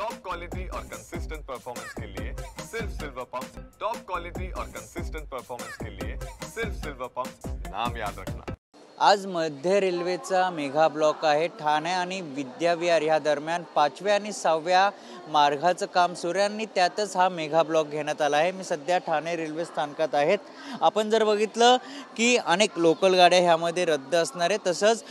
Top quality और consistent performance के लिए सिर्फ सिल्वर पंप। टॉप क्वालिटी और कंसिस्टेंट परफॉर्मेंस के लिए सिर्फ सिल्वर पंप, नाम याद रखना। आज मध्य रेल्वेचा मेगा ब्लॉक आहे। ठाणे आणि विद्याविहार या दरम्यान 5व्या आणि 6व्या मार्गाचं काम सुरू आहे आणि त्यातच हा मेगा ब्लॉक घेण्यात आला आहे। मी सध्या ठाणे रेल्वे स्थानकात आहेत। आपण जर बघितलं की अनेक लोकल गाड्या ह्यामध्ये रद्द असणार आहेत, तसंच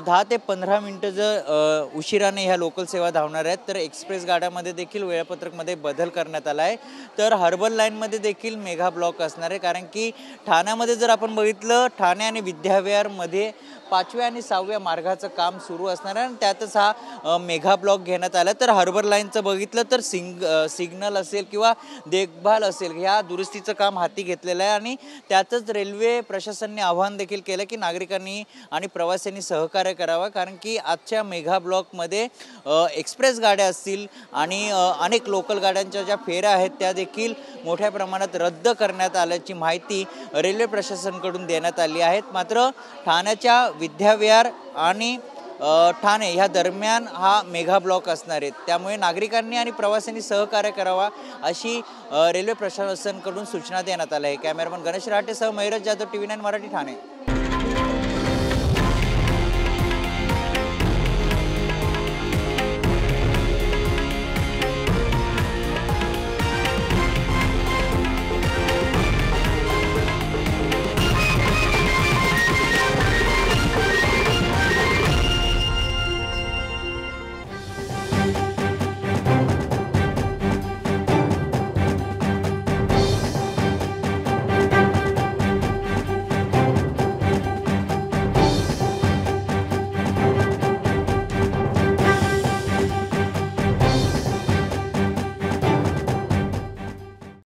10 ते 15 मिनिटं जर उशिराने ह्या लोकल सेवा धावणार आहेत, तर एक्सप्रेस गाड्यांमध्ये देखील वेळापत्रकमध्ये बदल करण्यात आला आहे। तर हार्बर लाईनमध्ये देखील मेगा ब्लॉक असणार आहे, कारण की ठाण्यामध्ये जर आपण बघितलं, ठाणे आणि विद्याविहारमध्ये 5व्या आणि 6व्या मार्गाचं काम सुरू असणार आहे आणि त्यातच हा मेगा ब्लॉक घेण्यात आला। तर हार्बर लाईनचं बघितलं तर सिग्नल असेल किंवा देखभाल असेल, ह्या दुरुस्तीचं काम हाती घेतलेलं आहे आणि त्यातच रेल्वे प्रशासनाने आवाहन देखील केलं की नागरिकांनी आणि प्रवाशांनी सहकार्य करावं, कारण की आजच्या मेगा ब्लॉकमध्ये एक्सप्रेस गाड्या असतील आणि अनेक लोकल गाड्यांच्या ज्या फेऱ्या आहेत त्या देखील मोठ्या प्रमाणात रद्द करण्यात आल्याची माहिती रेल्वे प्रशासनाकडून देण्यात आली आहे। मात्र ठाण्याच्या विद्याविहार आणि ठाणे ह्या दरम्यान हा मेगा ब्लॉक असणार आहे, त्यामुळे नागरिकांनी आणि प्रवाशांनी सहकार्य करावा अशी रेल्वे प्रशासनाकडून सूचना देण्यात आली आहे। कॅमेरामन गणेश राटेसह मयूरज जाधव, TV9 मराठी, ठाणे।